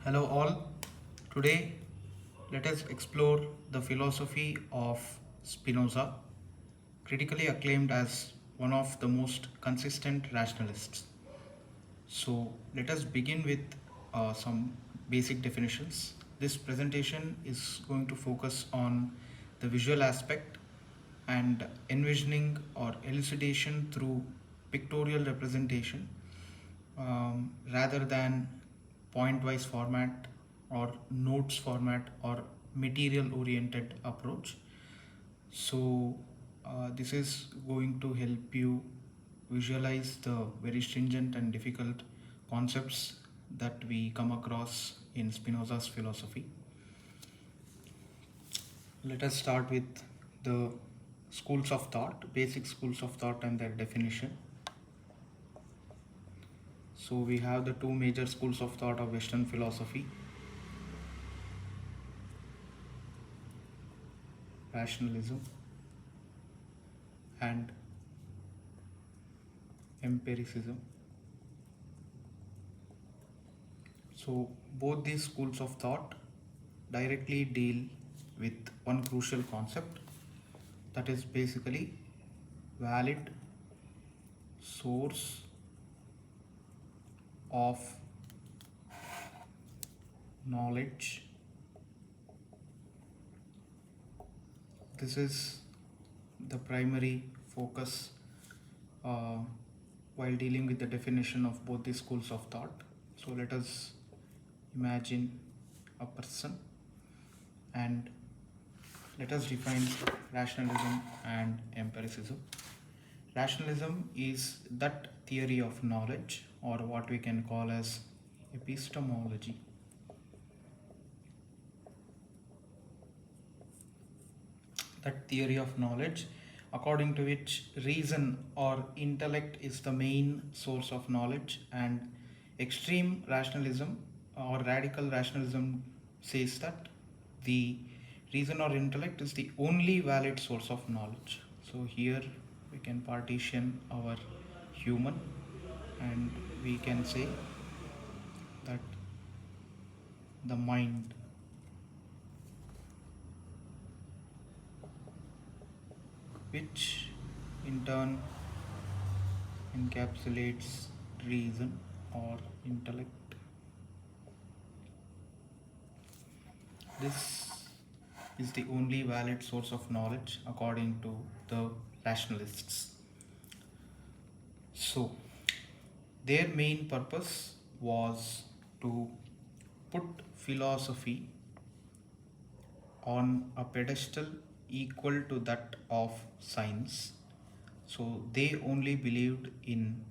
Hello, all. Today, let us explore the philosophy of Spinoza, critically acclaimed as one of the most consistent rationalists. So, let us begin with some basic definitions. This presentation is going to focus on the visual aspect and envisioning or elucidation through pictorial representation rather than point wise format or notes format or material oriented approach. So, this is going to help you visualize the very stringent and difficult concepts that we come across in Spinoza's philosophy. Let us start with the schools of thought, basic schools of thought, and their definition. So, we have the two major schools of thought of Western philosophy: rationalism and empiricism. So, both these schools of thought directly deal with one crucial concept, that is basically valid source of knowledge. This is the primary focus uh, while dealing with the definition of both these schools of thought. So, let us imagine a person and let us define rationalism and empiricism. Rationalism is that theory of knowledge, or what we can call as epistemology. That theory of knowledge according to which reason or intellect is the main source of knowledge, and extreme rationalism or radical rationalism says that the reason or intellect is the only valid source of knowledge. So here we can partition our human and we can say that the mind which in turn encapsulates reason or intellect. This is the only valid source of knowledge according to the rationalists. So, their main purpose was to put philosophy on a pedestal equal to that of science. So, they only believed in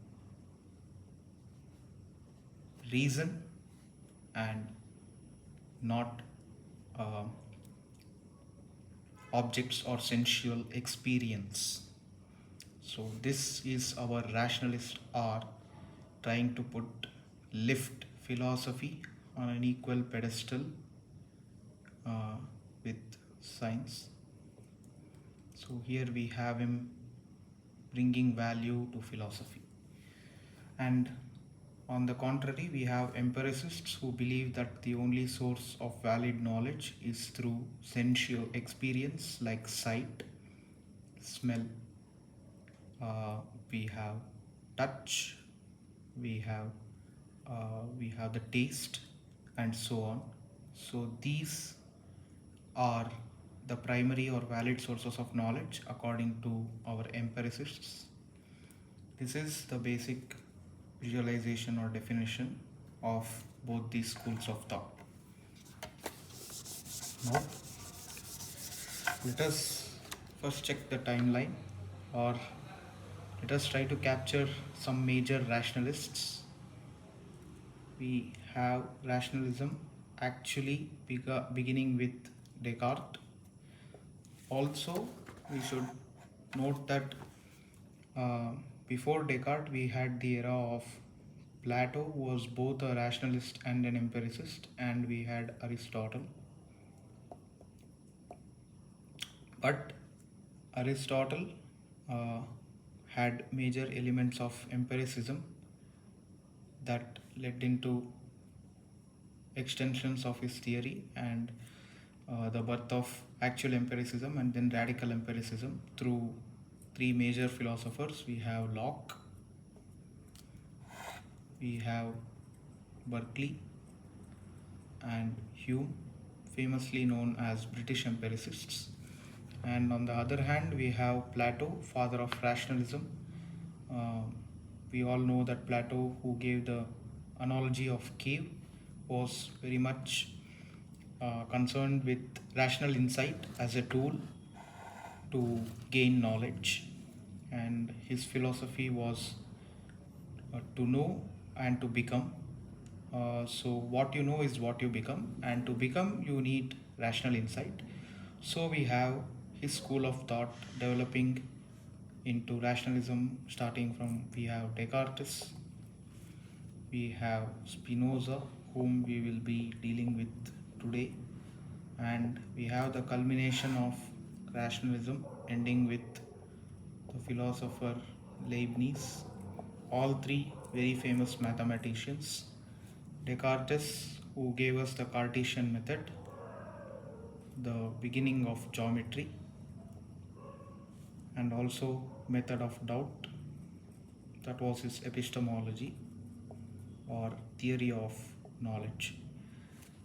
reason and not uh, objects or sensual experience. So this is our rationalists are trying to lift philosophy on an equal pedestal uh, with science. So here we have him bringing value to philosophy. And on the contrary, we have empiricists who believe that the only source of valid knowledge is through sensual experience like sight, smell, we have touch, we have the taste, and so on. So these are the primary or valid sources of knowledge according to our empiricists. This is the basic visualization or definition of both these schools of thought. Now, let us first check the timeline, or let us try to capture some major rationalists. We have rationalism actually beginning with Descartes. Also, we should note that uh, before Descartes, we had the era of Plato, who was both a rationalist and an empiricist, and we had Aristotle. But Aristotle uh, had major elements of empiricism that led into extensions of his theory, and the birth of actual empiricism and then radical empiricism through three major philosophers. We have Locke, we have Berkeley, and Hume, famously known as British empiricists. And on the other hand, we have Plato, father of rationalism. Uh, we all know that Plato, who gave the analogy of cave, was very much concerned with rational insight as a tool to gain knowledge. And his philosophy was to know and to become. So, what you know is what you become, and to become, you need rational insight. So, we have his school of thought developing into rationalism, starting from we have Descartes, we have Spinoza, whom we will be dealing with today, and we have the culmination of rationalism ending with the philosopher Leibniz. All three very famous mathematicians. Descartes, who gave us the Cartesian method, the beginning of geometry, and also method of doubt. That was his epistemology or theory of knowledge.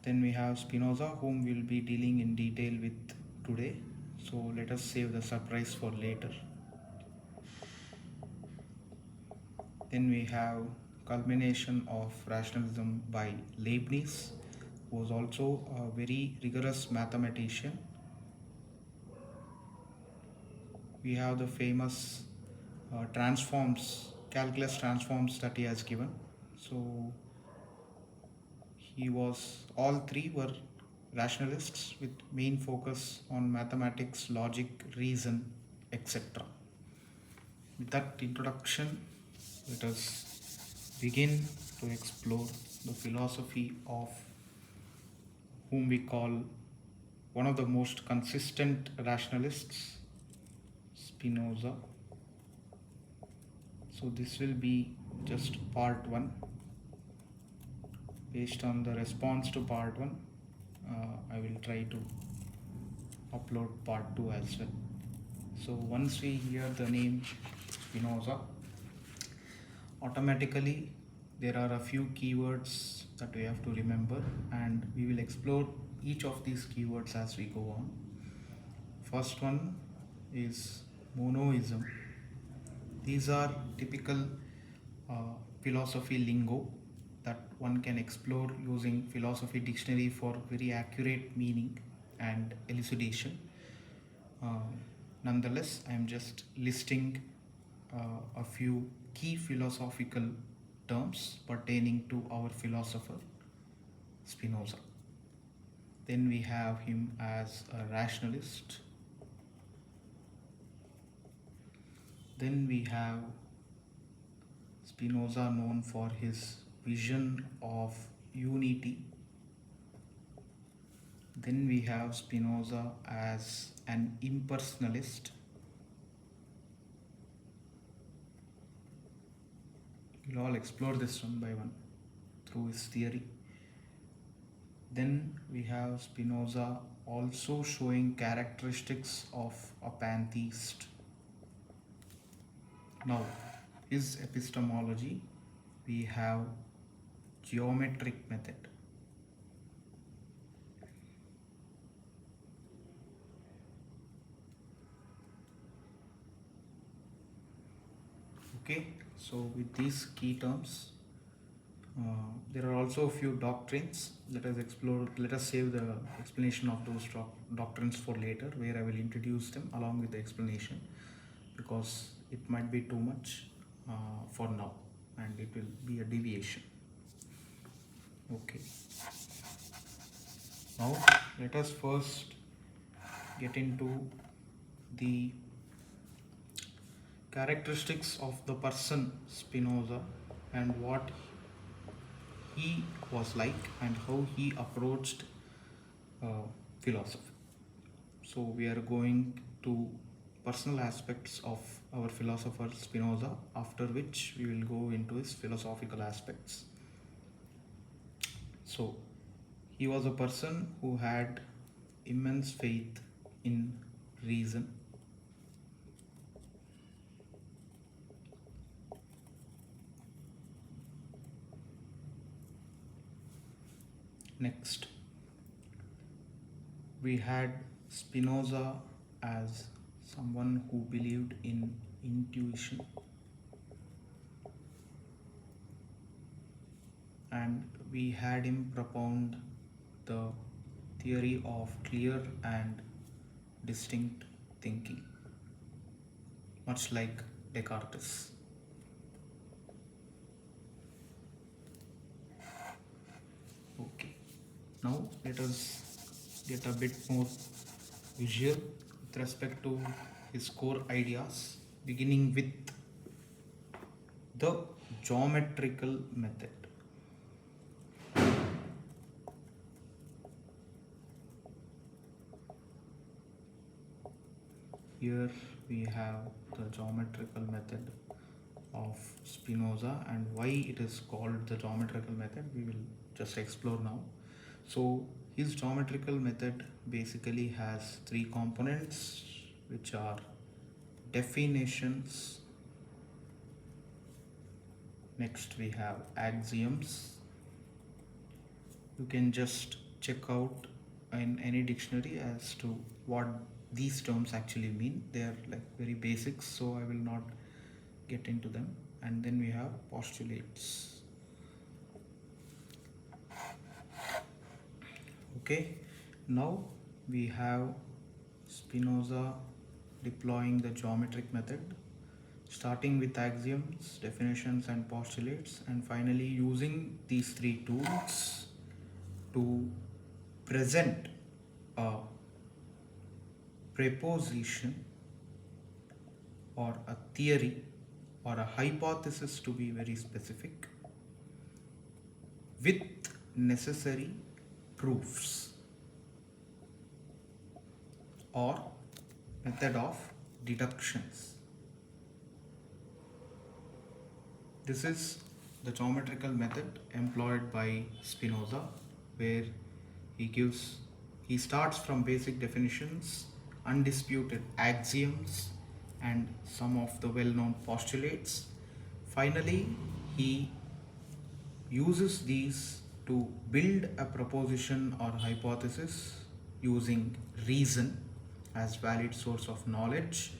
Then we have Spinoza, whom we'll be dealing in detail with today. So let us save the surprise for later. Then we have culmination of rationalism by Leibniz, who was also a very rigorous mathematician. We have the famous calculus transforms that he has given. So all three were rationalists with main focus on mathematics, logic, reason, etc. With that introduction, let us begin to explore the philosophy of whom we call one of the most consistent rationalists, Spinoza. So this will be just part 1. Based on the response to part 1, I will try to upload part 2 as well. So once we hear the name Spinoza, automatically there are a few keywords that we have to remember, and we will explore each of these keywords as we go on. First one is monoism. These are typical philosophy lingo that one can explore using philosophy dictionary for very accurate meaning and elucidation. Nonetheless, I am just listing a few key philosophical terms pertaining to our philosopher Spinoza. Then we have him as a rationalist. Then we have Spinoza, known for his vision of unity. Then we have Spinoza as an impersonalist. We'll all explore this one by one through his theory. Then we have Spinoza also showing characteristics of a pantheist. Now, his epistemology, we have geometric method. Okay, so with these key terms, there are also a few doctrines. Let us save the explanation of those doctrines for later, where I will introduce them along with the explanation, because it might be too much for now and it will be a deviation. Okay. Now let us first get into the characteristics of the person Spinoza and what he was like and how he approached philosophy. So we are going to personal aspects of our philosopher Spinoza, after which we will go into his philosophical aspects. So He was a person who had immense faith in reason. Next, we had Spinoza as someone who believed in intuition, and we had him propound the theory of clear and distinct thinking, much like Descartes. Okay, now let us get a bit more visual with respect to his core ideas, beginning with the geometrical method. Here we have the geometrical method of Spinoza, and why it is called the geometrical method we will just explore now. So his geometrical method basically has three components, which are definitions. Next we have axioms. You can just check out in any dictionary as to what these terms actually mean. They are like very basics, so I will not get into them. And then we have postulates. Okay, now we have Spinoza deploying the geometric method, starting with axioms, definitions, and postulates, and finally using these three tools to present a proposition or a theory or a hypothesis, to be very specific, with necessary proofs, or method of deductions. This is the geometrical method employed by Spinoza, where he starts from basic definitions, undisputed axioms, and some of the well-known postulates. Finally, he uses these to build a proposition or hypothesis using reason as valid source of knowledge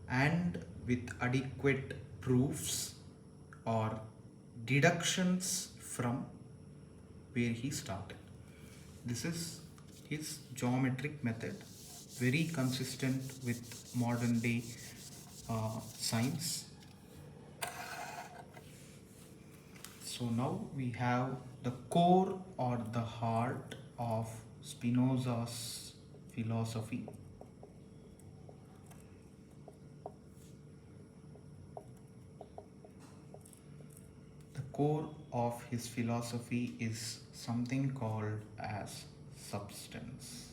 and with adequate proofs or deductions from where he started. This is his geometric method, very consistent with modern day science. So now we have the core or the heart of Spinoza's philosophy. The core of his philosophy is something called as substance.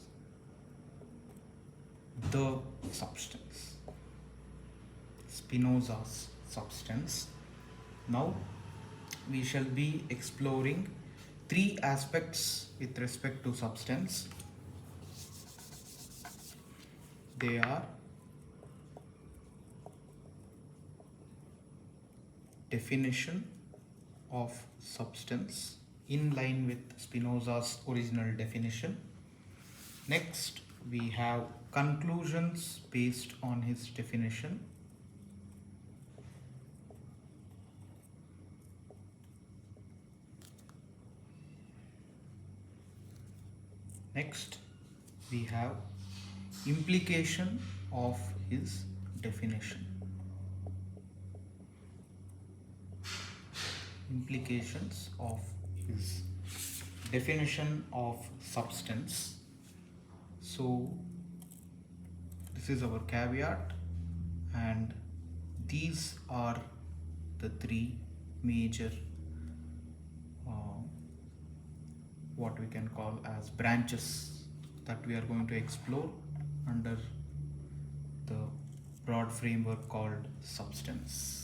The substance. Spinoza's substance. Now we shall be exploring three aspects with respect to substance. They are definition of substance in line with Spinoza's original definition. Next, we have conclusions based on his definition. Next, we have implication of his definition. Implications of his definition of substance. So this is our caveat, and these are the three major what we can call as branches that we are going to explore under the broad framework called substance.